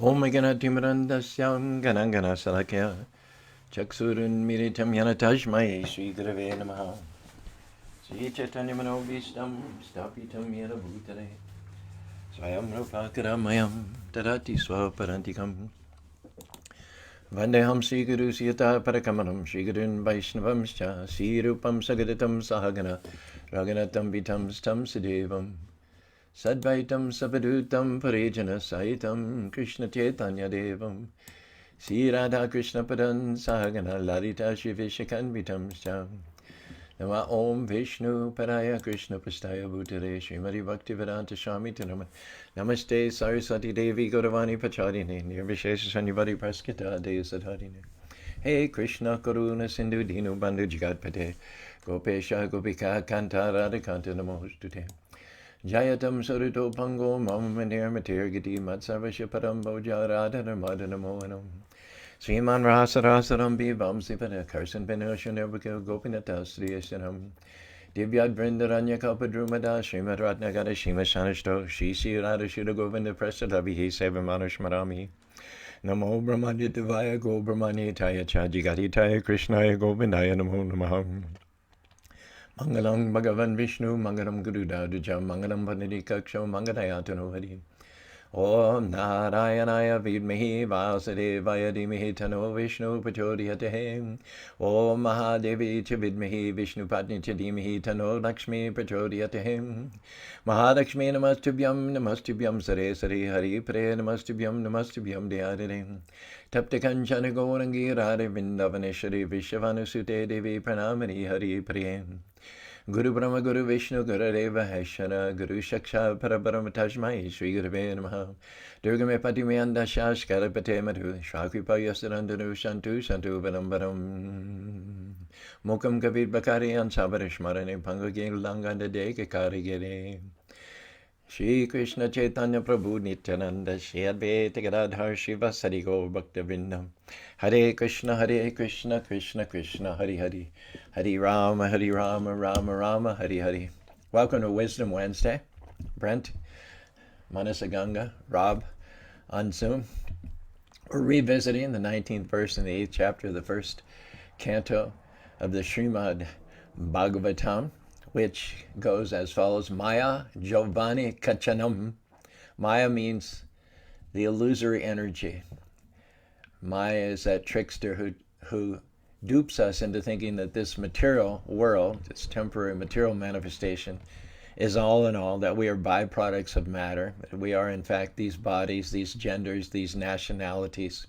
Om Ganatimirandasya Ganangana Salakya Chaksurun Miritam Yanatashmai Sri Gurave Namaha Sri Chaitanya Manobhistam Stapitam Yena Bhutare Swayam Rupakaramayam Tadati Swaparantikam Vandeham Sri Guru Siyata Parakamanam Sri Gurun Vaishnavamscha Sri Rupam Sagadatam Sahagana Raghunatam Vitam Stam Sidevam Sadvaitam Sapadutam Parijana Saitam Krishna Chaitanya Devam Sri Radha Krishna Padan Sahagana Lalita Shri Vishakanvitam Sham Nama Om Vishnu Paraya Krishna Prastaya Bhutare Srimati Bhaktivedanta Swami Tinama Namaste Saraswati Devi Gauravani Pachadine Nirvishesha Sanyavadi Praskita Deyasadharine Hey Krishna Karuna Sindhu Dinu Bandhu Jagatpate Gopesha Gopika Kanta Radha Kanta Namostute Jayatam Sarito Pango Mamamanir Matir Giti Matsarvasya Paramboja Radha Madana Mohanam Sriman Rasaram Bhivam Sipada Karsan Penashan Nirvaka Gopinata Sri Eshanam Divyad Vrindaranya Kalpadrumada Srimad Ratnagada Shima Shanishto Shishi Radha Shuddha Govinda Prasadavihi Sevamanu Shmarami Namo Brahmanya Devaya Go Brahmanya Taya Chajigati Taya Krishnaya Govindaya Namo Namaha Mangalam Bhagavan Vishnu Mangalam Guru Dadujam Mangalam Panditi Kaksho Mangalayatano Hari Om Narayanaya Vidmehi Vasudevaya Dhimahi Tano Vishnu Prachodhyate Om Mahadevi Cha Vidmehi Vishnu Patni Cha Dhimahi Tano Lakshmi Prachodhyate Mahalakshmi Namastubhyam Sare Sare Hari Pre Namastubhyam Dhyadare Tapta Kanchana Gaurangi Radha Vindavaneshwari Vishavanusute Devi Pranamani Hari Pre Guru Brahma Guru Vishnu Guru Deva Heshara Guru Shaksha Parabrahma Tajmai Sri Gurave Namaha Durga Me Pati Me Andashash Karapate Madhu Shakripa Yasarandanu Shantu Shantu Varambaram Mokam Kavit Bakari Ansabarish Marane Pangage Langanda De Kakari Gere Shri Krishna Chaitanya Prabhu Nityananda Shri Advaita Gadadhar Shiva Sarigo Bhaktavindam Hare Krishna Krishna Krishna Hare Hare Hare Rama Rama Rama Hare Hare. Welcome to Wisdom Wednesday. Brent, Manasaganga, Rob on Zoom. We're revisiting the 19th verse in the 8th chapter of the first canto of the Srimad Bhagavatam, which goes as follows. Maya Giovanni Kachanam. Maya means the illusory energy. Maya is that trickster who dupes us into thinking that this material world, this temporary material manifestation, is all in all, that we are byproducts of matter, that we are in fact these bodies, these genders, these nationalities.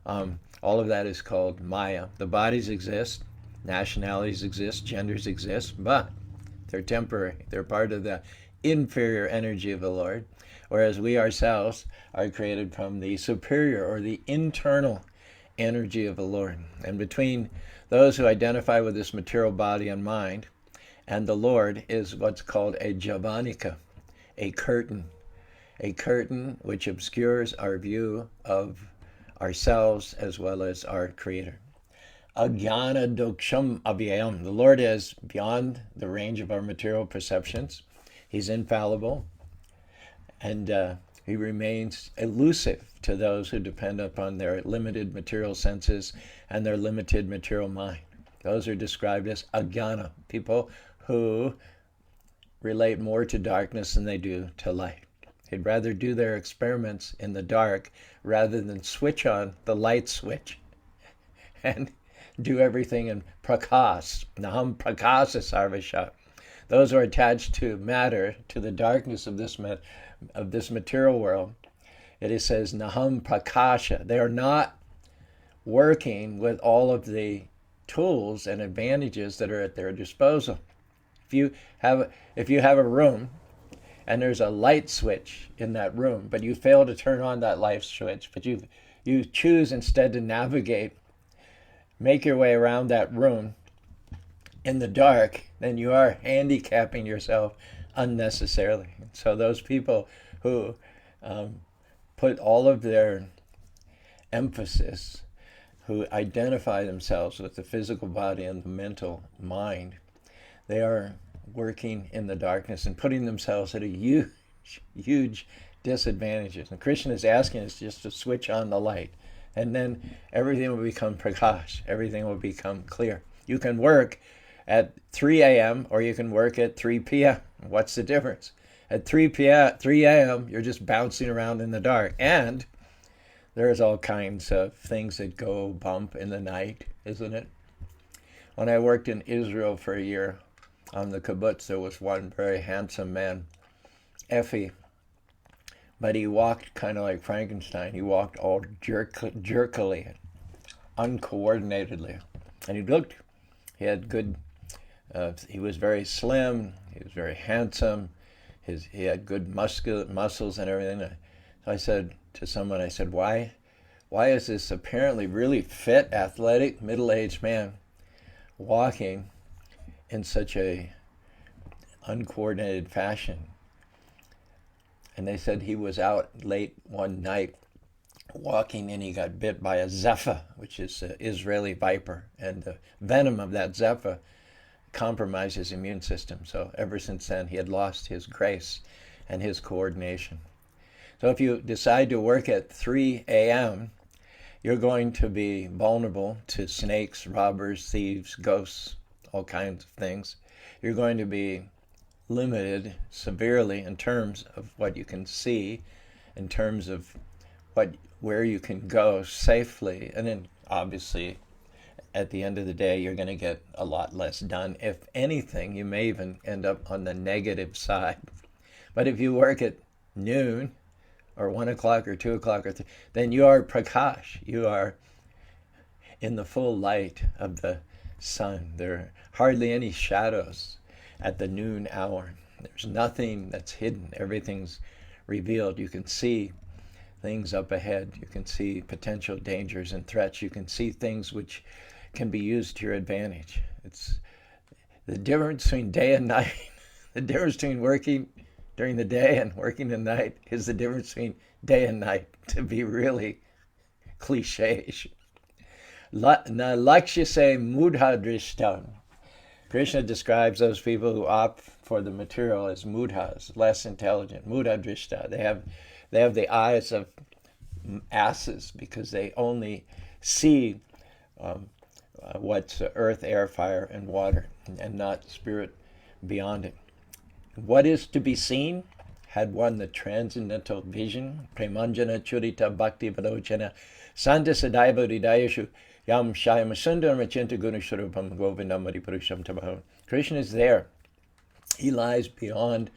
All of that is called Maya. The bodies exist, nationalities exist, genders exist, but they're temporary. They're part of the inferior energy of the Lord, whereas we ourselves are created from the superior or the internal energy of the Lord. And between those who identify with this material body and mind and the Lord is what's called a javanika, a curtain which obscures our view of ourselves as well as our Creator. Ajnana doksham avyayam. The Lord is beyond the range of our material perceptions. He's infallible, and he remains elusive to those who depend upon their limited material senses and their limited material mind. Those are described as ajnana, people who relate more to darkness than they do to light. They'd rather do their experiments in the dark rather than switch on the light switch and do everything in prakas. Naham prakasa sarvasha. Those who are attached to matter, to the darkness of this material world, it says naham prakasha. They are not working with all of the tools and advantages that are at their disposal. If you have a room and there's a light switch in that room, but you fail to turn on that light switch, but you choose instead to make your way around that room in the dark, then you are handicapping yourself unnecessarily. So those people who put all of their emphasis, who identify themselves with the physical body and the mental mind, they are working in the darkness and putting themselves at a huge disadvantages. And Krishna is asking us just to switch on the light. And then everything will become prakash. Everything will become clear. You can work at 3 a.m. or you can work at 3 p.m. What's the difference? At 3 a.m., you're just bouncing around in the dark. And there's all kinds of things that go bump in the night, isn't it? When I worked in Israel for a year on the kibbutz, there was one very handsome man, Effie. But he walked kind of like Frankenstein. He walked all jerkily, uncoordinatedly. And he had good, he was very slim, he was very handsome, he had good muscles and everything. So I said to someone, I said, why is this apparently really fit, athletic, middle-aged man walking in such a uncoordinated fashion? And they said he was out late one night walking and he got bit by a zephyr, which is an Israeli viper. And the venom of that zephyr compromised his immune system. So ever since then, he had lost his grace and his coordination. So if you decide to work at 3 a.m., you're going to be vulnerable to snakes, robbers, thieves, ghosts, all kinds of things. You're going to be limited severely in terms of what you can see, in terms of where you can go safely. And then obviously at the end of the day, you're going to get a lot less done. If anything, you may even end up on the negative side. But if you work at noon or 1 o'clock or 2 o'clock, then you are prakash. You are in the full light of the sun. There are hardly any shadows at the noon hour. There's nothing that's hidden. Everything's revealed. You can see things up ahead. You can see potential dangers and threats. You can see things which can be used to your advantage. It's the difference between day and night. The difference between working during the day and working at night is the difference between day and night, to be really cliche. Na lakshya se mudha drishtam. Krishna describes those people who opt for the material as mudhas, less intelligent. Mudha drishta. They have the eyes of asses because they only see what's earth, air, fire, and water, and not spirit beyond it. What is to be seen? Had one the transcendental vision, premanjana churita bhakti vadochana, santa sadaiva hridayashu, yam shayam sundar machinta gunasharupam govindamari purusham tabaham. Krishna is there. He lies beyond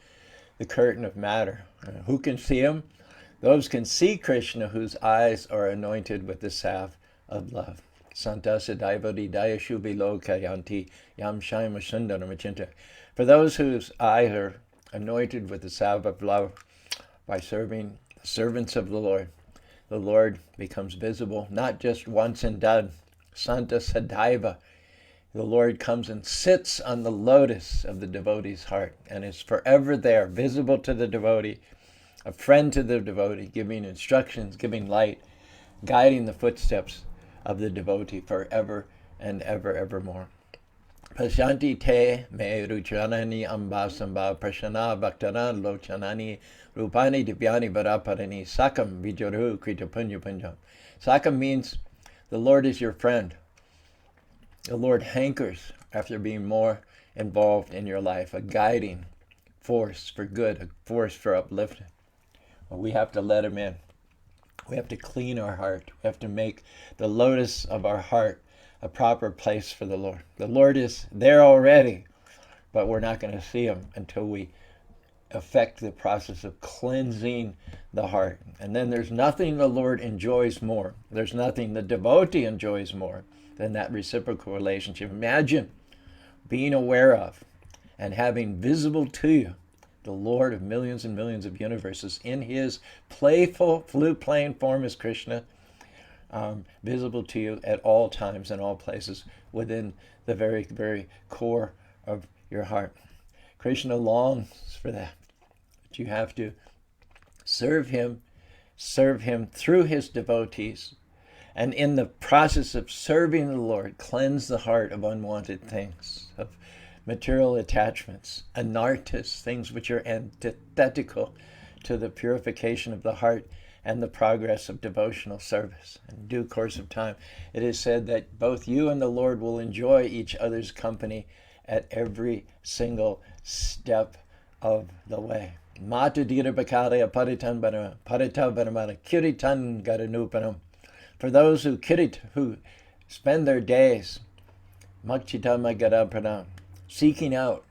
the curtain of matter. Who can see him? Those can see Krishna whose eyes are anointed with the salve of love. Santa sadaiva hridayashu bilokayanti, yam shayam sundar machinta. For those whose eyes are anointed with the salve of love by serving the servants of the Lord becomes visible, not just once and done. Santa Sadaiva. The Lord comes and sits on the lotus of the devotee's heart and is forever there, visible to the devotee, a friend to the devotee, giving instructions, giving light, guiding the footsteps of the devotee forever and ever, evermore. Pashanti te me ruchanani ambasamba prashana bhaktaran lochanani rupani divyani varaparani sakam vijaru krita punya punjam. Sakam means the Lord is your friend. The Lord hankers after being more involved in your life, a guiding force for good, a force for uplifting. Well, we have to let him in. We have to clean our heart. We have to make the lotus of our heart a proper place for the Lord. The Lord is there already, but we're not going to see him until we effect the process of cleansing the heart. And then there's nothing the Lord enjoys more. There's nothing the devotee enjoys more than that reciprocal relationship. Imagine being aware of and having visible to you the Lord of millions and millions of universes in his playful flute-playing form as Krishna, visible to you at all times and all places within the very, very core of your heart. Krishna longs for that. But you have to serve him through his devotees, and in the process of serving the Lord, cleanse the heart of unwanted things, of material attachments, anarthas, things which are antithetical to the purification of the heart and the progress of devotional service. In due course of time, it is said that both you and the Lord will enjoy each other's company at every single step of the way. Mata dira bakarya paritan banama, parita banamana, kiritan garanupanam. For those who spend their days makchitama gadapranam, seeking out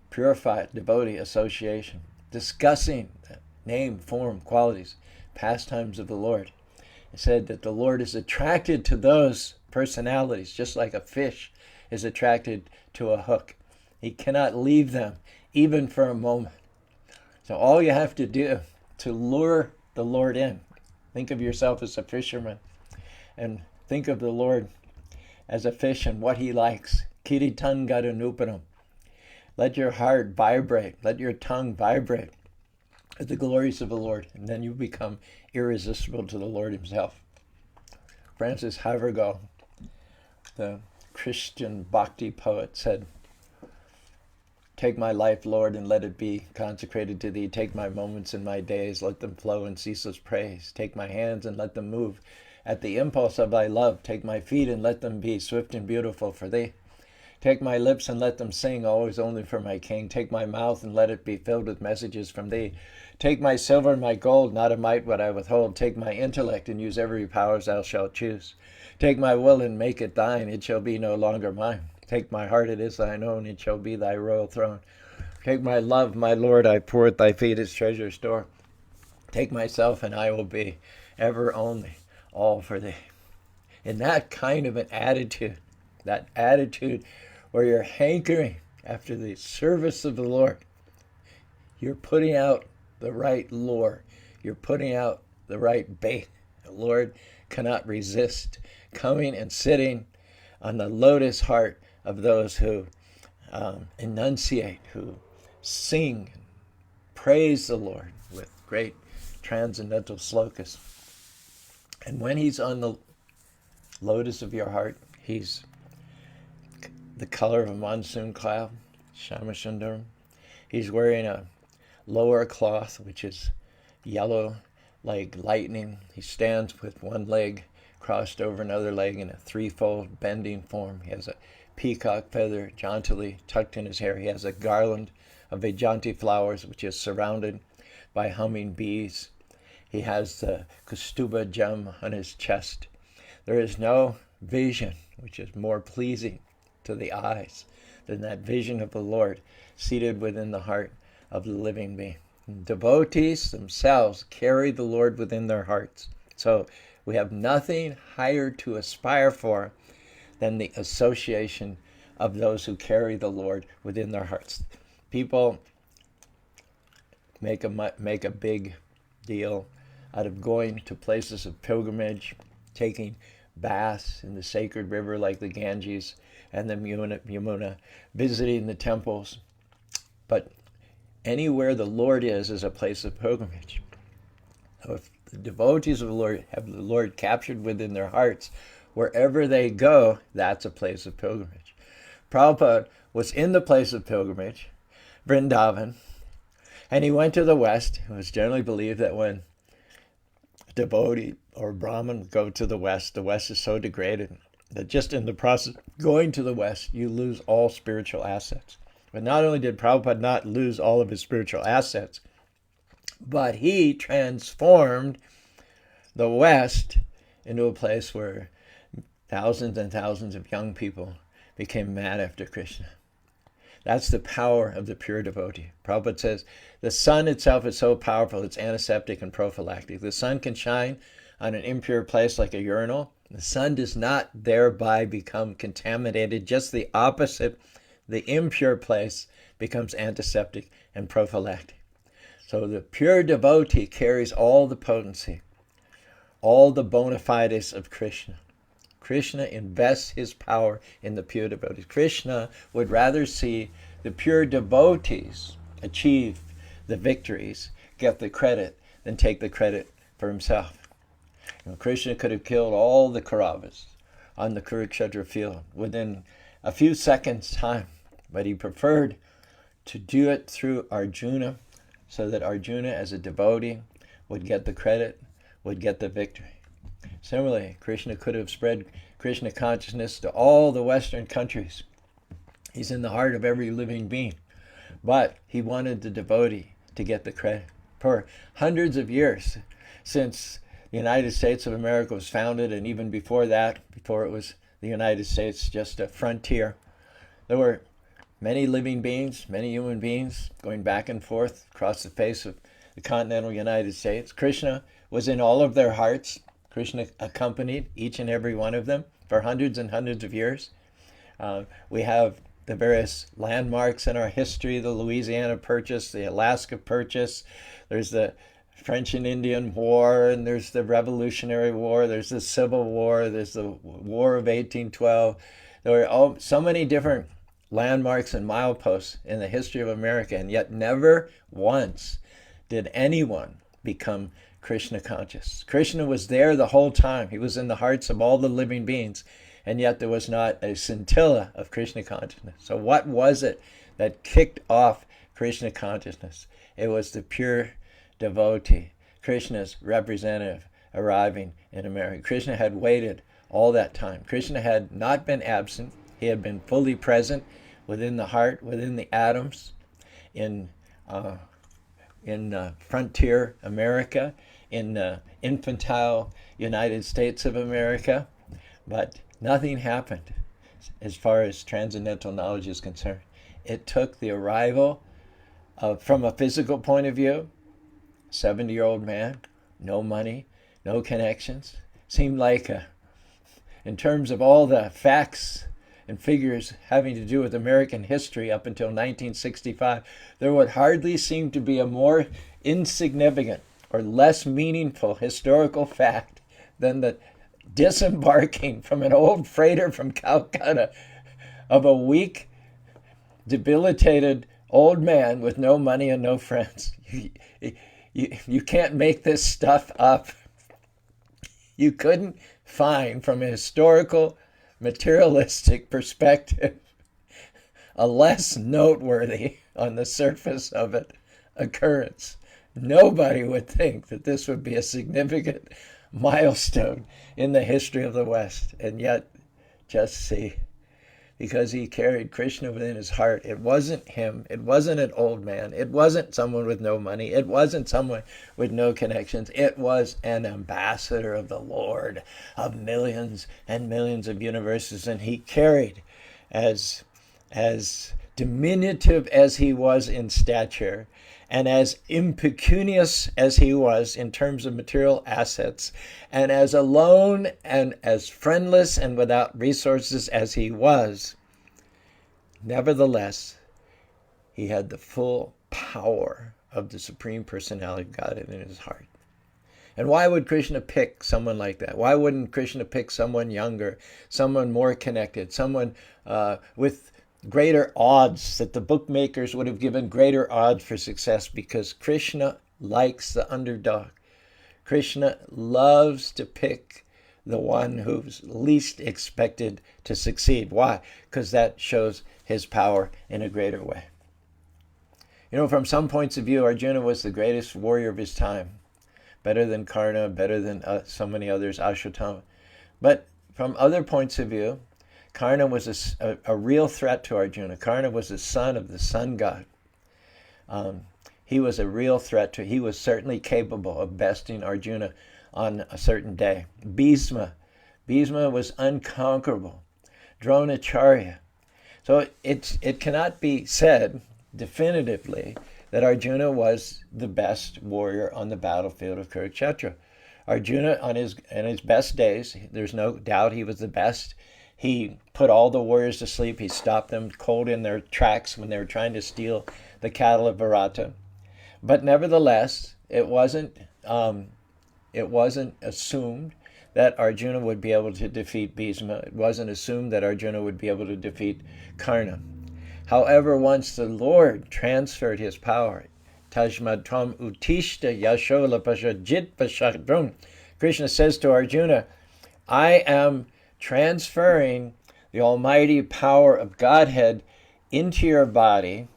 purified devotee association, discussing the name, form, qualities, pastimes of the Lord. It said that the Lord is attracted to those personalities, just like a fish is attracted to a hook. He cannot leave them, even for a moment. So all you have to do to lure the Lord in, think of yourself as a fisherman, and think of the Lord as a fish and what he likes. Kiritan garanupanam. Let your heart vibrate, let your tongue vibrate at the glories of the Lord, and then you become irresistible to the Lord himself. Francis Havergal, the Christian bhakti poet, said, "Take my life, Lord, and let it be consecrated to thee. Take my moments and my days, let them flow in ceaseless praise. Take my hands and let them move at the impulse of thy love. Take my feet and let them be swift and beautiful for thee. Take my lips and let them sing always only for my King. Take my mouth and let it be filled with messages from thee. Take my silver and my gold, not a mite would I withhold. Take my intellect and use every power thou shalt choose. Take my will and make it thine, it shall be no longer mine. Take my heart, it is thine own, it shall be thy royal throne. Take my love, my Lord, I pour at thy feet its treasure store. Take myself and I will be ever only all for thee." In that kind of an attitude, that attitude where you're hankering after the service of the Lord, you're putting out the right lure. You're putting out the right bait. The Lord cannot resist coming and sitting on the lotus heart of those who enunciate, who sing, and praise the Lord with great transcendental slokas. And when he's on the lotus of your heart, he's the color of a monsoon cloud, Shyamasundar. He's wearing a lower cloth, which is yellow like lightning. He stands with one leg crossed over another leg in a threefold bending form. He has a peacock feather jauntily tucked in his hair. He has a garland of Vajanti flowers, which is surrounded by humming bees. He has the Kaustubha gem on his chest. There is no vision which is more pleasing to the eyes than that vision of the Lord seated within the heart of the living being. Devotees themselves carry the Lord within their hearts. So we have nothing higher to aspire for than the association of those who carry the Lord within their hearts. People make a big deal out of going to places of pilgrimage, taking baths in the sacred river like the Ganges and the Yamuna, visiting the temples. But anywhere the Lord is a place of pilgrimage. So if the devotees of the Lord have the Lord captured within their hearts, wherever they go, that's a place of pilgrimage. Prabhupada was in the place of pilgrimage, Vrindavan, and he went to the West. It was generally believed that when a devotee or Brahmin go to the West is so degraded that just in the process of going to the West, you lose all spiritual assets. But not only did Prabhupada not lose all of his spiritual assets, but he transformed the West into a place where thousands and thousands of young people became mad after Krishna. That's the power of the pure devotee. Prabhupada says, the sun itself is so powerful, it's antiseptic and prophylactic. The sun can shine on an impure place like a urinal. The sun does not thereby become contaminated. Just the opposite. The impure place becomes antiseptic and prophylactic. So the pure devotee carries all the potency, all the bona fides of Krishna. Krishna invests his power in the pure devotees. Krishna would rather see the pure devotees achieve the victories, get the credit, than take the credit for himself. Krishna could have killed all the Kauravas on the Kurukshetra field within a few seconds' time, but he preferred to do it through Arjuna, so that Arjuna, as a devotee, would get the credit, would get the victory. Similarly, Krishna could have spread Krishna consciousness to all the Western countries. He's in the heart of every living being. But he wanted the devotee to get the credit. For hundreds of years, since the United States of America was founded, and even before that, before it was the United States, just a frontier, there were many living beings, many human beings going back and forth across the face of the continental United States. Krishna was in all of their hearts. Krishna accompanied each and every one of them for hundreds and hundreds of years. We have the various landmarks in our history, the Louisiana Purchase, the Alaska Purchase. There's the French and Indian War, and there's the Revolutionary War, there's the Civil War, there's the War of 1812. There were so many different landmarks and mileposts in the history of America, and yet never once did anyone become Krishna conscious. Krishna was there the whole time. He was in the hearts of all the living beings, and yet there was not a scintilla of Krishna consciousness. So what was it that kicked off Krishna consciousness? It was the pure devotee, Krishna's representative, arriving in America. Krishna had waited all that time. Krishna had not been absent. He had been fully present within the heart, within the atoms, in frontier America, in infantile United States of America, but nothing happened as far as transcendental knowledge is concerned. It took the arrival of, from a physical point of view, 70-year-old man, no money, no connections. Seemed like, in terms of all the facts and figures having to do with American history up until 1965, there would hardly seem to be a more insignificant or less meaningful historical fact than the disembarking from an old freighter from Calcutta of a weak, debilitated old man with no money and no friends. You can't make this stuff up. You couldn't find, from a historical, materialistic perspective, a less noteworthy, on the surface of it, occurrence. Nobody would think that this would be a significant milestone in the history of the West. And yet, just see, because he carried Krishna within his heart. It wasn't him. It wasn't an old man. It wasn't someone with no money. It wasn't someone with no connections. It was an ambassador of the Lord of millions and millions of universes. And he carried, as diminutive as he was in stature, and as impecunious as he was in terms of material assets, and as alone and as friendless and without resources as he was, nevertheless, he had the full power of the Supreme Personality of Godhead in his heart. And why would Krishna pick someone like that? Why wouldn't Krishna pick someone younger, someone more connected, someone with greater odds, that the bookmakers would have given greater odds for success? Because Krishna likes the underdog. Krishna loves to pick the one who's least expected to succeed. Why? Because that shows his power in a greater way. You know, from some points of view, Arjuna was the greatest warrior of his time. Better than Karna, better than so many others, Ashwatthama. But from other points of view, Karna was a real threat to Arjuna. Karna was the son of the sun god. He was a real threat to, he was certainly capable of besting Arjuna on a certain day. Bhisma was unconquerable. Dronacharya. So it cannot be said definitively that Arjuna was the best warrior on the battlefield of Kurukshetra. Arjuna, in his best days, there's no doubt he was the best. He put all the warriors to sleep. He stopped them cold in their tracks when they were trying to steal the cattle of Bharata. But nevertheless, it wasn't assumed that Arjuna would be able to defeat Bhisma. It wasn't assumed that Arjuna would be able to defeat Karna. However, once the Lord transferred his power, Tajmad Tvam Utishta Yashola Pashajit Pashadrum, Krishna says to Arjuna, I am transferring the almighty power of Godhead into your body.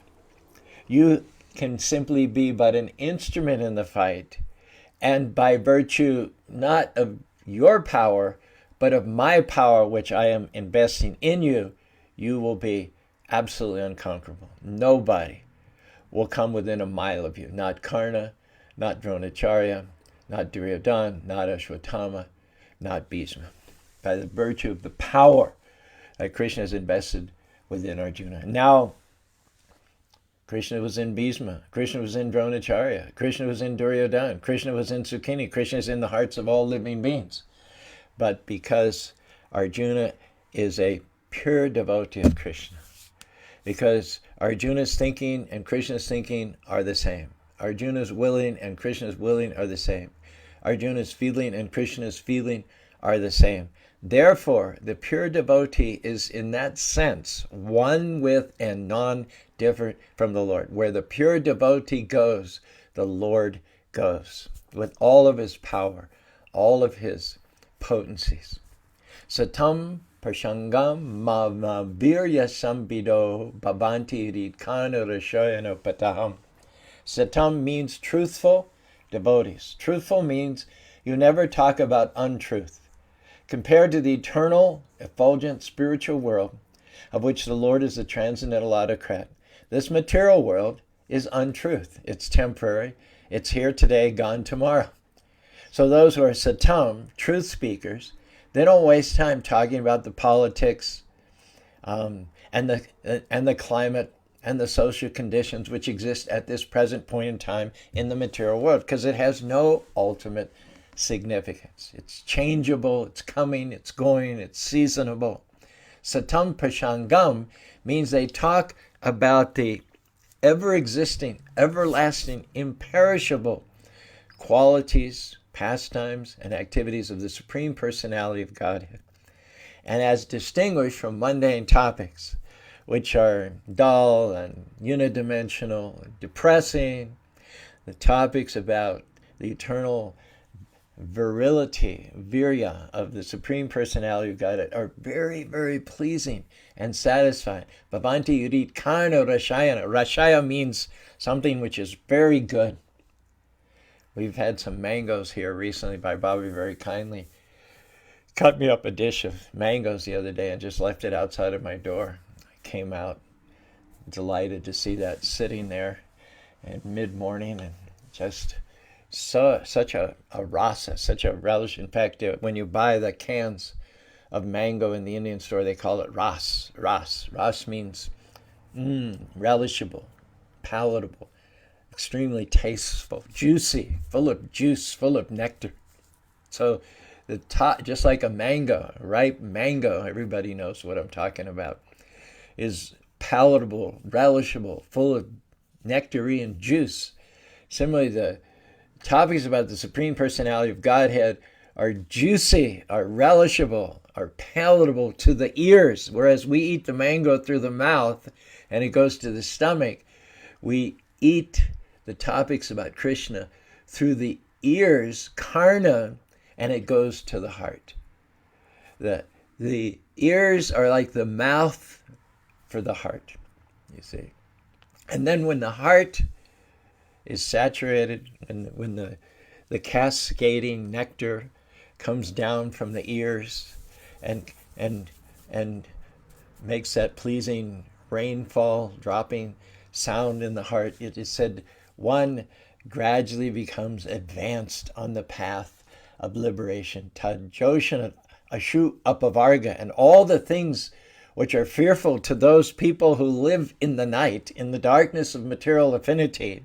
You can simply be but an instrument in the fight, and by virtue not of your power, but of my power, which I am investing in you, you will be absolutely unconquerable. Nobody will come within a mile of you. Not Karna, not Dronacharya, not Duryodhana, not Ashwatthama, not Bhishma. By the virtue of the power that Krishna has invested within Arjuna. Now, Krishna was in Bhishma, Krishna was in Dronacharya, Krishna was in Duryodhana, Krishna was in Sukhini, Krishna is in the hearts of all living beings. But because Arjuna is a pure devotee of Krishna, because Arjuna's thinking and Krishna's thinking are the same. Arjuna's willing and Krishna's willing are the same. Arjuna's feeling and Krishna's feeling are the same. Therefore, the pure devotee is in that sense one with and non-different from the Lord. Where the pure devotee goes, the Lord goes with all of his power, all of his potencies. Satam Prashangam Virya Sambido Bhavanti Ridkana Rashayana Pataham. Satam means truthful devotees. Truthful means you never talk about untruth. Compared to the eternal, effulgent spiritual world, of which the Lord is the transcendental autocrat, this material world is untruth. It's temporary. It's here today, gone tomorrow. So those who are satam, truth speakers, they don't waste time talking about the politics and the climate and the social conditions which exist at this present point in time in the material world, because it has no ultimate significance. It's changeable, it's coming, it's going, it's seasonable. Satam Prashangam means they talk about the ever-existing, everlasting, imperishable qualities, pastimes, and activities of the Supreme Personality of Godhead. And as distinguished from mundane topics, which are dull and unidimensional, and depressing, the topics about the eternal virility, virya, of the Supreme Personality of Godhead are very, very pleasing and satisfying. Bhavanti Yurit Karno Rashayana. Rashaya means something which is very good. We've had some mangoes here recently. By Bobby very kindly cut me up a dish of mangoes the other day and just left it outside of my door. I came out delighted to see that sitting there at mid-morning, and just such a rasa, such a relish. In fact, when you buy the cans of mango in the Indian store, they call it ras. Ras means relishable, palatable, extremely tasteful, juicy, full of juice, full of nectar. So the top, just like a mango, a ripe mango, everybody knows what I'm talking about, is palatable, relishable, full of nectarine juice. Similarly, the topics about the Supreme Personality of Godhead are juicy, are relishable, are palatable to the ears. Whereas we eat the mango through the mouth and it goes to the stomach, we eat the topics about Krishna through the ears, karna, and it goes to the heart. The ears are like the mouth for the heart, you see. And then when the heart is saturated, and when the cascading nectar comes down from the ears and makes that pleasing rainfall dropping sound in the heart, it is said one gradually becomes advanced on the path of liberation. Tadjoshan Ashu Apavarga, and all the things which are fearful to those people who live in the night, in the darkness of material affinity,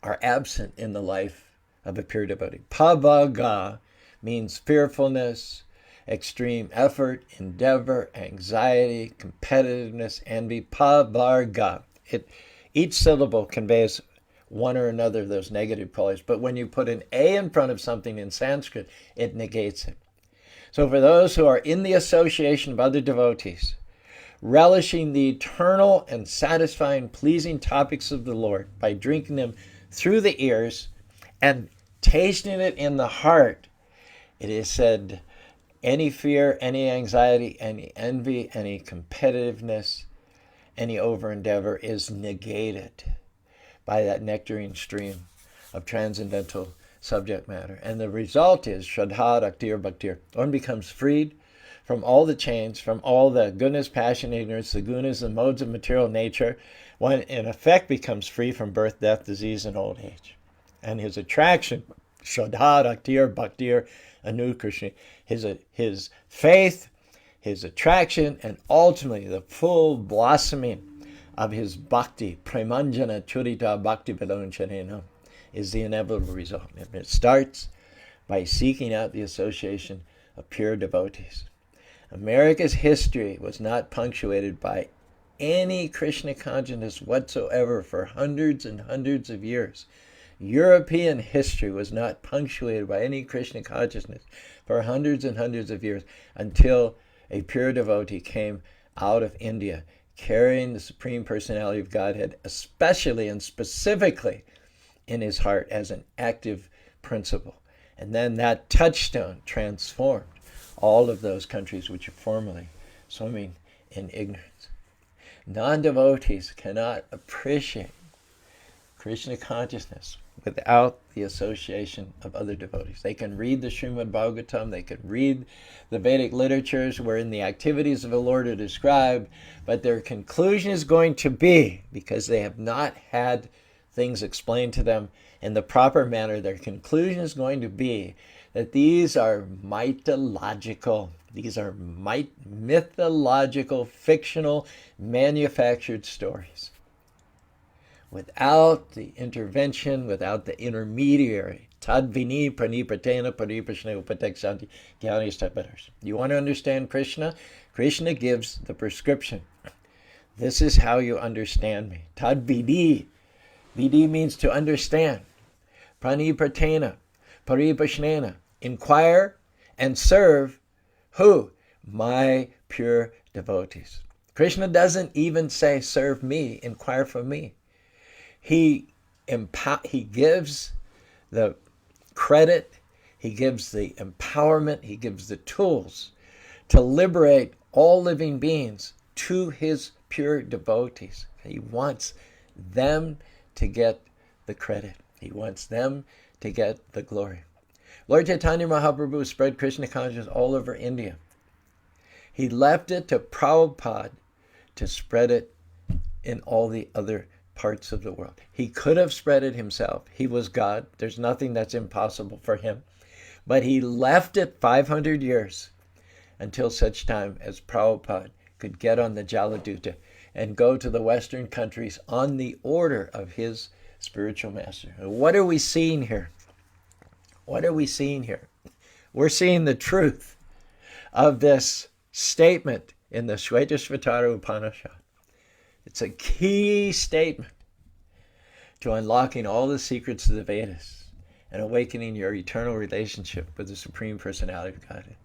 are absent in the life of a pure devotee. Pavaga means fearfulness, extreme effort, endeavor, anxiety, competitiveness, envy. Pavarga. Each syllable conveys one or another of those negative qualities, but when you put an A in front of something in Sanskrit, it negates it. So for those who are in the association of other devotees, relishing the eternal and satisfying, pleasing topics of the Lord by drinking them through the ears and tasting it in the heart, it is said any fear, any anxiety, any envy, any competitiveness, any over-endeavor is negated. by that nectarine stream of transcendental subject matter. And the result is Shraddha Raktir Bhaktir. One becomes freed from all the chains, from all the goodness, passion, ignorance, the gunas, the modes of material nature. One, in effect, becomes free from birth, death, disease, and old age. And his attraction, Shraddha Raktir Bhaktir Anukrishna, his faith, his attraction, and ultimately the full blossoming of his bhakti, premanjana churita bhakti vilochanena, is the inevitable result. And it starts by seeking out the association of pure devotees. America's history was not punctuated by any Krishna consciousness whatsoever for hundreds and hundreds of years. European history was not punctuated by any Krishna consciousness for hundreds and hundreds of years until a pure devotee came out of India carrying the Supreme Personality of Godhead, especially and specifically in his heart as an active principle. And then that touchstone transformed all of those countries which are formerly swimming in ignorance. Non-devotees cannot appreciate Krishna consciousness without the association of other devotees. They can read the Srimad Bhagavatam, they can read the Vedic literatures wherein the activities of the Lord are described, but their conclusion is going to be, because they have not had things explained to them in the proper manner, their conclusion is going to be that these are mythological, mythological, fictional, manufactured stories. Without the intervention, without the intermediary. Tadvini pranipratena pariprashna upatekshanti jnanistapadarsha. You want to understand Krishna? Krishna gives the prescription. This is how you understand me. Tadvini. Vidi means to understand. Pranipratena pariprashnena. Inquire and serve who? My pure devotees. Krishna doesn't even say, serve me, inquire for me. He gives the credit, he gives the empowerment, he gives the tools to liberate all living beings to his pure devotees. He wants them to get the credit. He wants them to get the glory. Lord Chaitanya Mahaprabhu spread Krishna consciousness all over India. He left it to Prabhupada to spread it in all the other parts of the world. He could have spread it himself. He was God. There's nothing that's impossible for him. But he left it 500 years until such time as Prabhupada could get on the Jaladuta and go to the Western countries on the order of his spiritual master. What are we seeing here? What are we seeing here? We're seeing the truth of this statement in the Shvetashvatara Upanishad. It's a key statement to unlocking all the secrets of the Vedas and awakening your eternal relationship with the Supreme Personality of Godhead.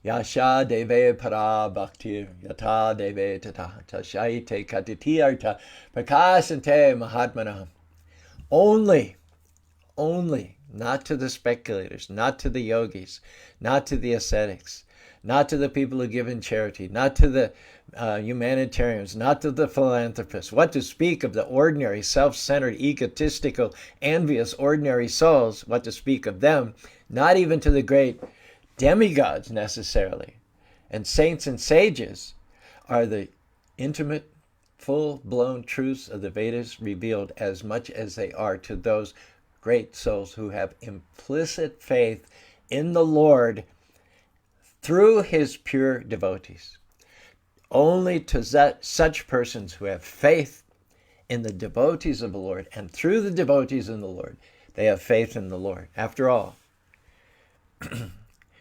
Yasha deve para bhaktir, yata deve tata, tashaite katitiyarta, prakasante mahatmanam. Only, not to the speculators, not to the yogis, not to the ascetics, not to the people who give in charity, not to the humanitarians, not to the philanthropists. What to speak of the ordinary, self-centered, egotistical, envious, ordinary souls, what to speak of them, not even to the great demigods necessarily. And saints and sages are the intimate, full-blown truths of the Vedas revealed as much as they are to those great souls who have implicit faith in the Lord through his pure devotees. Only to such persons who have faith in the devotees of the Lord, and through the devotees in the Lord, they have faith in the Lord. After all,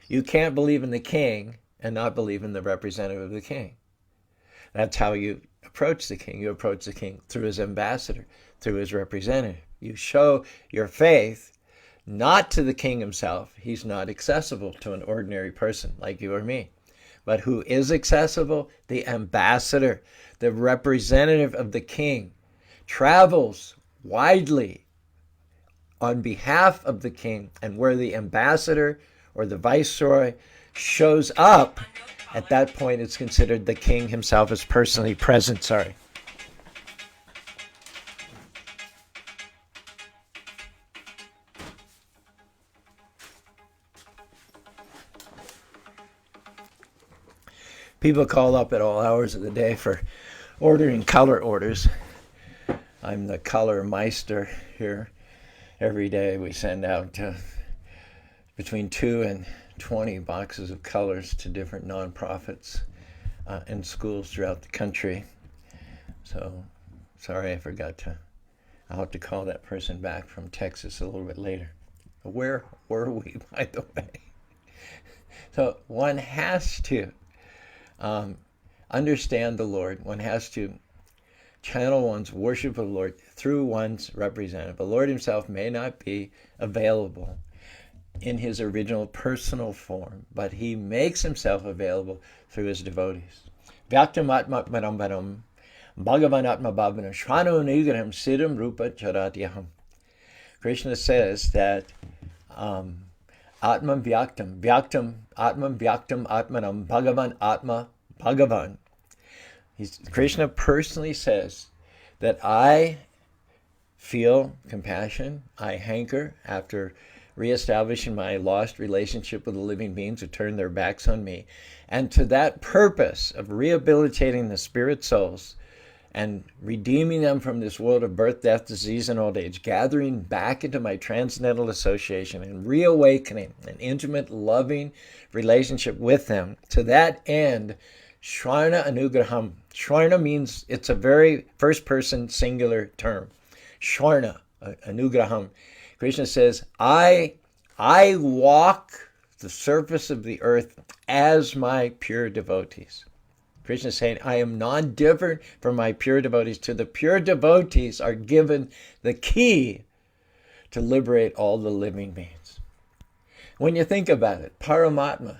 you can't believe in the king and not believe in the representative of the king. That's how you approach the king. You approach the king through his ambassador, through his representative. You show your faith not to the king himself. He's not accessible to an ordinary person like you or me. But who is accessible? The ambassador, the representative of the king, travels widely on behalf of the king, and where the ambassador or the viceroy shows up, at that point it's considered the king himself is personally present. People call up at all hours of the day for ordering color orders. I'm the color meister here. Every day we send out between 2 and 20 boxes of colors to different nonprofits and schools throughout the country. So, sorry I forgot to. I'll have to call that person back from Texas a little bit later. Where were we, by the way? So one has to understand the Lord. One has to channel one's worship of the Lord through one's representative. The Lord himself may not be available in his original personal form, but he makes himself available through his devotees. Vyaktam atma parambaram bhagavan atma bhavanam shvano nigram siddham rupa charatyaham. Krishna says that Atman Vyaktam, Atman Vyaktam Atmanam, Bhagavan Atma Bhagavan. Krishna personally says that I feel compassion, I hanker after reestablishing my lost relationship with the living beings who turned their backs on me. And to that purpose of rehabilitating the spirit souls and redeeming them from this world of birth, death, disease, and old age, gathering back into my transcendental association and reawakening an intimate, loving relationship with them. To that end, Shvarna Anugraham. Shvarna means, it's a very first-person singular term. Shvarna Anugraham. Krishna says, I walk the surface of the earth as my pure devotees. Krishna is saying, I am non-different from my pure devotees. To the pure devotees are given the key to liberate all the living beings. When you think about it, Paramatma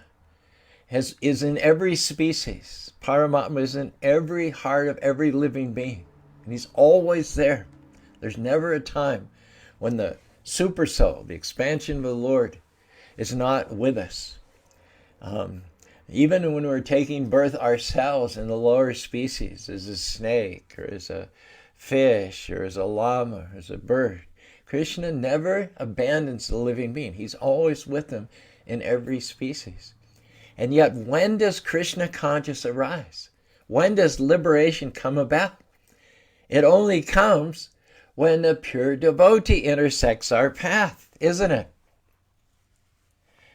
is in every species. Paramatma is in every heart of every living being. And he's always there. There's never a time when the super soul, the expansion of the Lord, is not with us. Even when we're taking birth ourselves in the lower species, as a snake, or as a fish, or as a llama, or as a bird, Krishna never abandons the living being. He's always with them in every species. And yet, when does Krishna consciousness arise? When does liberation come about? It only comes when the pure devotee intersects our path, isn't it?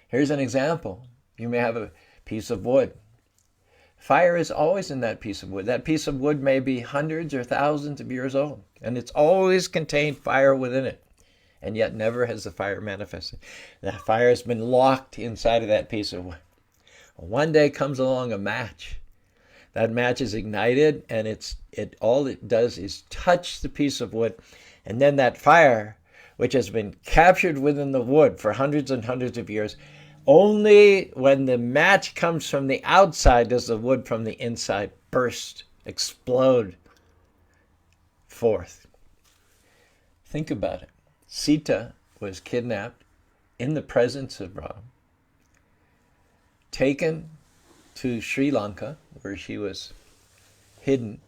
Here's an example. You may have a piece of wood. Fire is always in that piece of wood. That piece of wood may be hundreds or thousands of years old, and it's always contained fire within it, and yet never has the fire manifested. The fire has been locked inside of that piece of wood. One day comes along a match. That match is ignited, and all it does is touch the piece of wood, and then that fire, which has been captured within the wood for hundreds and hundreds of years, only when the match comes from the outside does the wood from the inside burst, explode forth. Think about it. Sita was kidnapped in the presence of Ram, taken to Sri Lanka, where she was hidden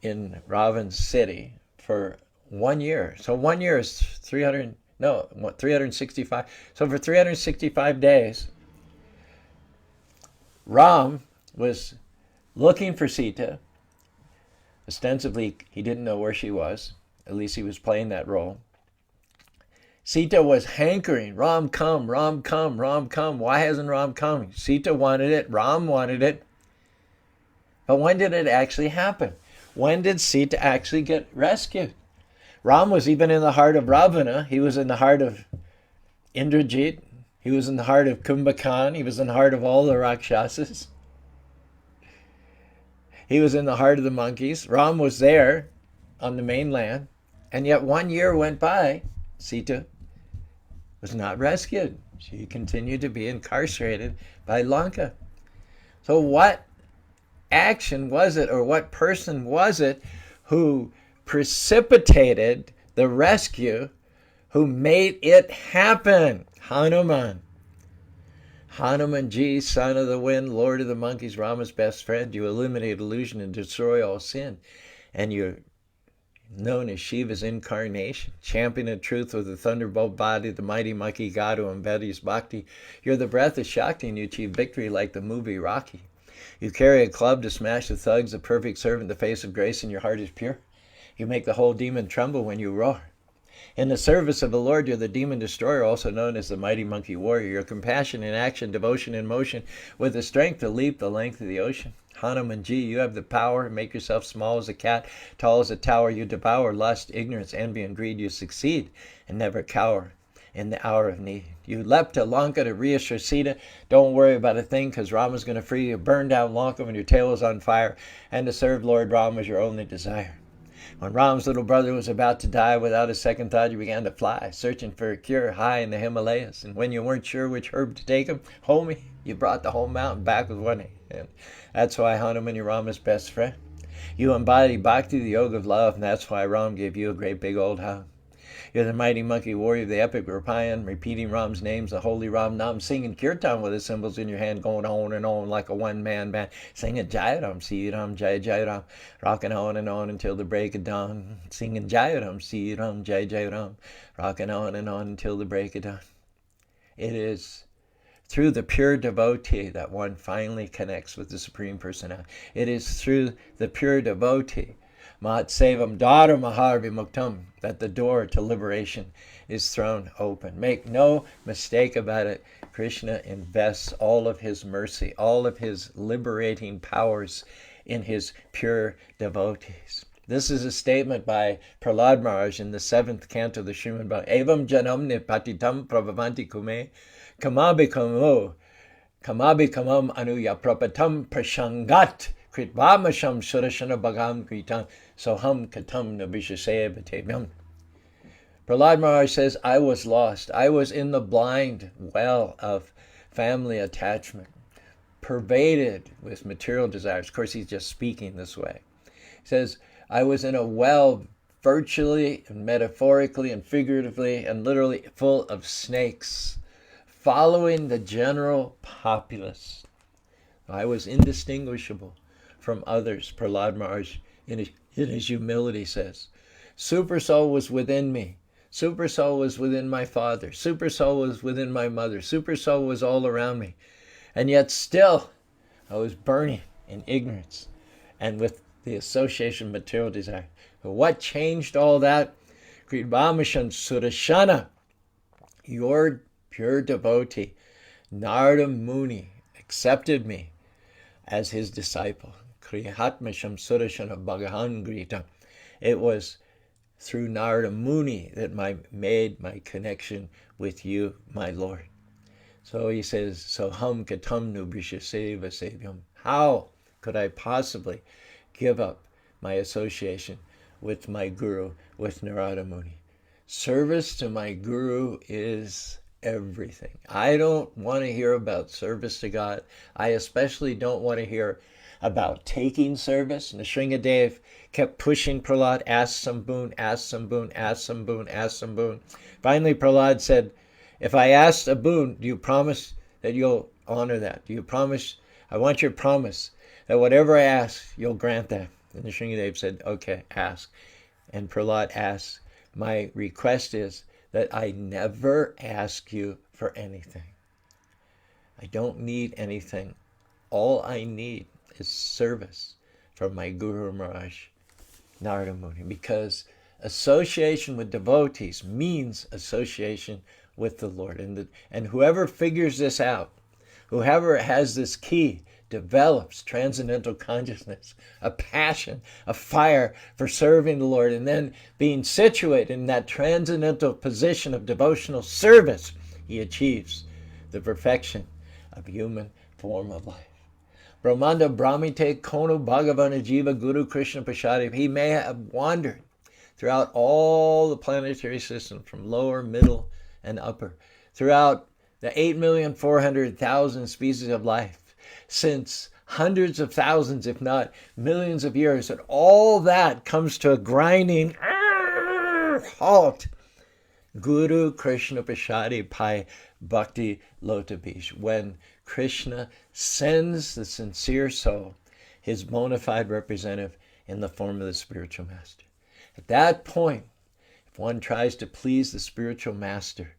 in Ravan's city for 1 year. So 1 year is 365. So for 365 days, Ram was looking for Sita. Ostensibly, he didn't know where she was. At least he was playing that role. Sita was hankering, Ram come, Ram come, Ram come. Why hasn't Ram come? Sita wanted it, Ram wanted it. But when did it actually happen? When did Sita actually get rescued? Ram was even in the heart of Ravana. He was in the heart of Indrajit. He was in the heart of Kumbhakan. He was in the heart of all the Rakshasas. He was in the heart of the monkeys. Ram was there on the mainland. And yet 1 year went by. Sita was not rescued. She continued to be incarcerated by Lanka. So what action was it, or what person was it who precipitated the rescue, who made it happen? Hanuman. Hanumanji, son of the wind, lord of the monkeys, Rama's best friend. You eliminate illusion and destroy all sin. And you're known as Shiva's incarnation, champion of truth with the thunderbolt body, the mighty monkey god who embodies bhakti. You're the breath of Shakti, and you achieve victory like the movie Rocky. You carry a club to smash the thugs, a perfect servant, the face of grace, and your heart is pure. You make the whole demon tremble when you roar. In the service of the Lord, you're the demon destroyer, also known as the mighty monkey warrior. Your compassion in action, devotion in motion, with the strength to leap the length of the ocean. Hanumanji, you have the power to make yourself small as a cat, tall as a tower. You devour lust, ignorance, envy, and greed. You succeed and never cower in the hour of need. You leapt to Lanka to reassure Sita. Don't worry about a thing, because Rama's going to free you. Burn down Lanka when your tail is on fire, and to serve Lord Rama is your only desire. When Ram's little brother was about to die, without a second thought, you began to fly, searching for a cure high in the Himalayas. And when you weren't sure which herb to take him, homie, you brought the whole mountain back with one hand. That's why Hanuman, you're Rama's best friend. You embody bhakti, the yoga of love, and that's why Ram gave you a great big old hug. You're the mighty monkey warrior of the epic Rapayan, repeating Ram's names, the holy Ram Nam, singing kirtan with the cymbals in your hand, going on and on like a one-man band, singing Jai Ram, Si Ram, Jai Jai Ram, rocking on and on until the break of dawn, singing Jai Ram, Si Ram, Jai Jai Ram, rocking on and on until the break of dawn. It is through the pure devotee that one finally connects with the Supreme Personality. It is through the pure devotee, Mat Sevam Dara Maharvi Muktam, that the door to liberation is thrown open. Make no mistake about it. Krishna invests all of his mercy, all of his liberating powers in his pure devotees. This is a statement by Prahlad Maharaj in the 7th canto of the Srimad Bhagavatam. Evam janam nipatitam prabhavanti kume kamabhikamam anuya prapatam prashangat kritvamasham surashana bhagam kritam soham katam nabhishasaya bhatevyam. Prahlad Maharaj says, I was lost. I was in the blind well of family attachment, pervaded with material desires. Of course, he's just speaking this way. He says, I was in a well virtually and metaphorically and figuratively and literally full of snakes, following the general populace. I was indistinguishable from others, Prahlad Maharaj in his humility says. Super soul was within me. Super soul was within my father. Super soul was within my mother. Super soul was all around me. And yet still, I was burning in ignorance and with the association of material desire. But what changed all that? Kridvamashan Surashana, your pure devotee, Narada Muni, accepted me as his disciple. Krihatmasham Surashana Bhagahan Grita. It was through Narada Muni that I made my connection with you, my Lord. So he says, Soham katam nubrishyaseva sevyam. How could I possibly give up my association with my Guru, with Narada Muni? Service to my Guru is everything. I don't want to hear about service to God. I especially don't want to hear about taking service. Nrsingadev kept pushing Prahlad, ask some boon, ask some boon, ask some boon, ask some boon. Finally, Prahlad said, if I ask a boon, do you promise that you'll honor that? Do you promise? I want your promise that whatever I ask, you'll grant that. And Nrsingadev said, okay, ask. And Prahlad asked, my request is that I never ask you for anything. I don't need anything. All I need is service from my Guru Maharaj, Narada Muni, because association with devotees means association with the Lord. And whoever figures this out, whoever has this key, develops transcendental consciousness, a passion, a fire for serving the Lord, and then being situated in that transcendental position of devotional service, he achieves the perfection of human form of life. Brahmanda Brahmite Kono Bhagavana Jiva Guru Krishna Prashadi. He may have wandered throughout all the planetary system, from lower, middle, and upper, throughout the 8,400,000 species of life, since hundreds of thousands, if not millions of years, and all that comes to a grinding halt. Guru Krishna Prashadi Pai Bhakti Lotabish. When Krishna sends the sincere soul, his bona fide representative, in the form of the spiritual master. At that point, if one tries to please the spiritual master,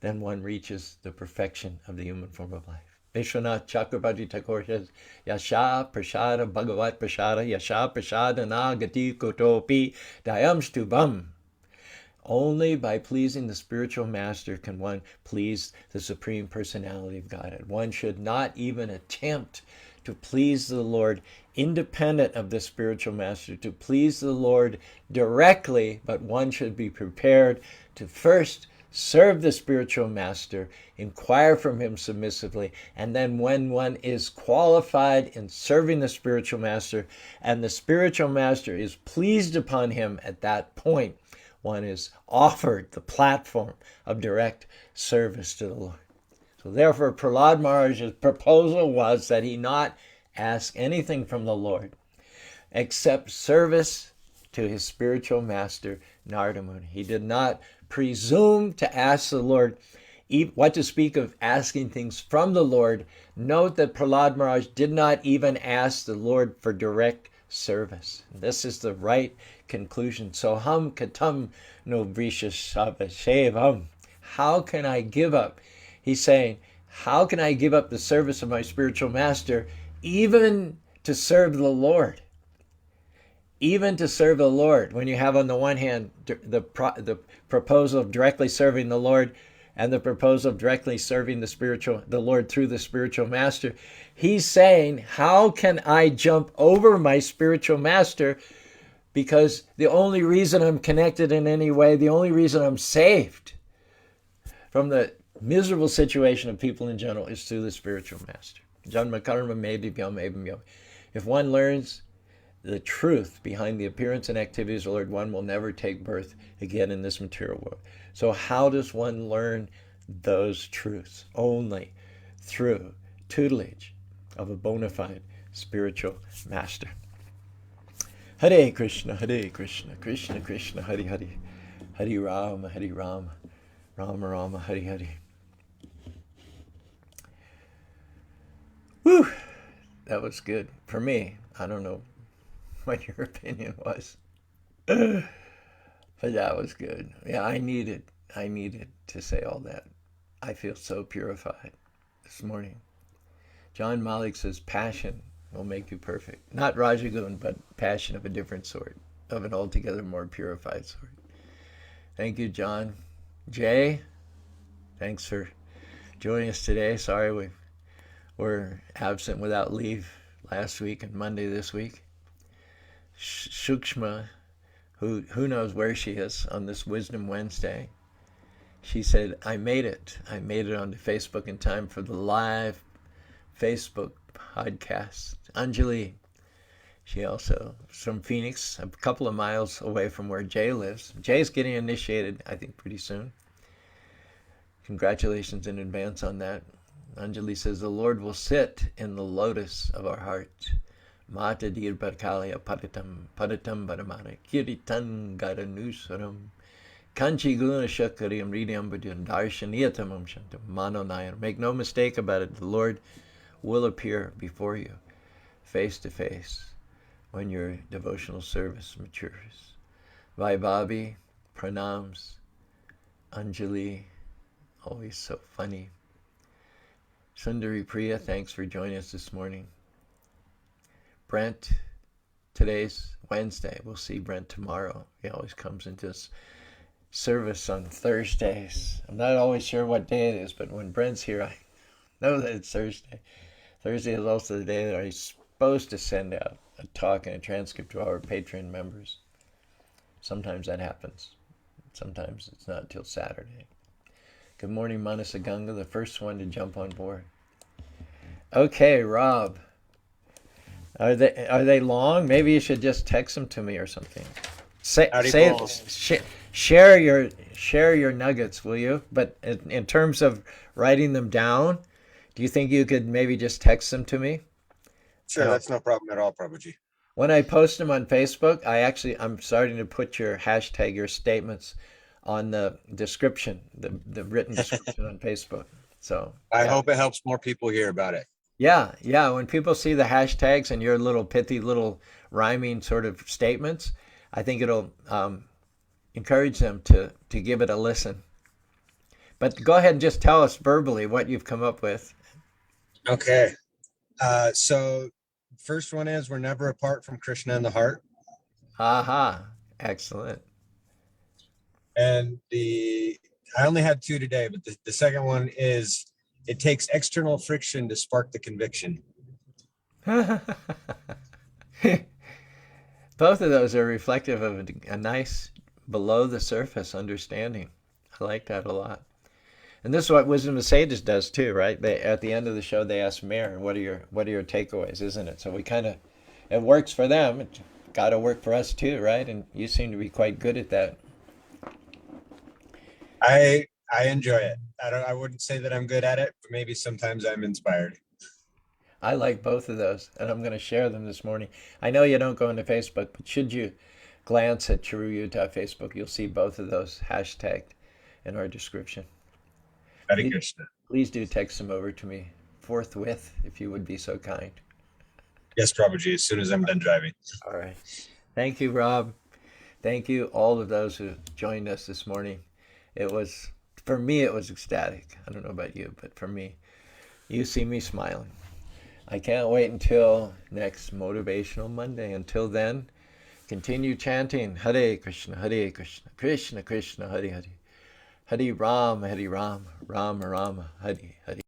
then one reaches the perfection of the human form of life. Vishwanath Chakrabarti Thakur says, Yasha Prasada Bhagavat Prasada, Yasha Prasada Nagati Kotopi Dayam Stubam. Only by pleasing the spiritual master can one please the Supreme Personality of Godhead. One should not even attempt to please the Lord independent of the spiritual master, to please the Lord directly, but one should be prepared to first serve the spiritual master, inquire from him submissively, and then when one is qualified in serving the spiritual master and the spiritual master is pleased upon him at that point, one is offered the platform of direct service to the Lord. So therefore, Prahlad Maharaj's proposal was that he not ask anything from the Lord except service to his spiritual master, Narada Muni. He did not presume to ask the Lord, what to speak of asking things from the Lord. Note that Prahlad Maharaj did not even ask the Lord for direct service. This is the right conclusion. So ham katam no brisha. How can I give up? He's saying, how can I give up the service of my spiritual master even to serve the Lord? Even to serve the Lord, when you have on the one hand the proposal of directly serving the Lord and the proposal of directly serving the Lord through the spiritual master, he's saying, how can I jump over my spiritual master? Because the only reason I'm connected in any way, the only reason I'm saved from the miserable situation of people in general is through the spiritual master. Janma karma medibhyam evam yam. If one learns the truth behind the appearance and activities of the Lord, one will never take birth again in this material world. So how does one learn those truths? Only through tutelage of a bona fide spiritual master. Hare Krishna, Krishna Krishna, Hare Hare, Hare Rama, Rama Rama, Hare Hare. Whew, that was good for me. I don't know what your opinion was, but that was good. Yeah, I needed to say all that. I feel so purified this morning. John Malik says, passion will make you perfect. Not Rajagun, but passion of a different sort, of an altogether more purified sort. Thank you, John. Jay, thanks for joining us today. Sorry we were absent without leave last week and Monday this week. Shukshma, who knows where she is on this Wisdom Wednesday, she said, I made it onto Facebook in time for the live Facebook podcast. Anjali, she also from Phoenix, a couple of miles away from where Jay lives. Jay's getting initiated, I think, pretty soon. Congratulations in advance on that. Anjali says, the Lord will sit in the lotus of our hearts. Mata dirbarkalaya padatam badamana kiritan garanusaram kanchi guna shakarim ridyam badyan darshaniyatamam shantam manonayan. Make no mistake about it, the Lord will appear before you face to face when your devotional service matures. Vaibhavi, pranams. Anjali, always so funny. Sundari Priya, thanks for joining us this morning. Brent, today's Wednesday. We'll see Brent tomorrow. He always comes into service on Thursdays. I'm not always sure what day it is, but when Brent's here, I know that it's Thursday. Thursday is also the day that I'm supposed to send out a talk and a transcript to our Patreon members. Sometimes that happens. Sometimes it's not till Saturday. Good morning, Manasa Ganga, the first one to jump on board. Okay, Rob. Are they long? Maybe you should just text them to me or something. Share your nuggets, will you? But in terms of writing them down, do you think you could maybe just text them to me? Sure, that's no problem at all, Prabhuji. When I post them on Facebook, I'm starting to put your hashtag, your statements on the description, the written description on Facebook. So I hope it helps more people hear about it. Yeah. When people see the hashtags and your little pithy little rhyming sort of statements, I think it'll encourage them to give it a listen. But go ahead and just tell us verbally what you've come up with. Okay. So first one is we're never apart from Krishna in the heart. Aha. Excellent. And I only had two today, but the second one is it takes external friction to spark the conviction. Both of those are reflective of a nice below the surface understanding. I like that a lot. And this is what Wisdom of Sages does too, right? At the end of the show, they ask Mayor, "What are your takeaways?" Isn't it? So we kind of, it works for them. It got to work for us too, right? And you seem to be quite good at that. I enjoy it. I wouldn't say that I'm good at it, but maybe sometimes I'm inspired. I like both of those, and I'm going to share them this morning. I know you don't go into Facebook, but should you glance at Caru Utah Facebook, you'll see both of those hashtagged in our description. Hare Please, Krishna. please do text them over to me forthwith, if you would be so kind. Yes, Prabhuji, as soon as I'm done driving. All right. Thank you, Rob. Thank you, all of those who joined us this morning. It was, for me, it was ecstatic. I don't know about you, but for me, you see me smiling. I can't wait until next Motivational Monday. Until then, continue chanting Hare Krishna, Krishna Krishna, Hare Hare. Hare Ram, Ram Rama, Hare Hare.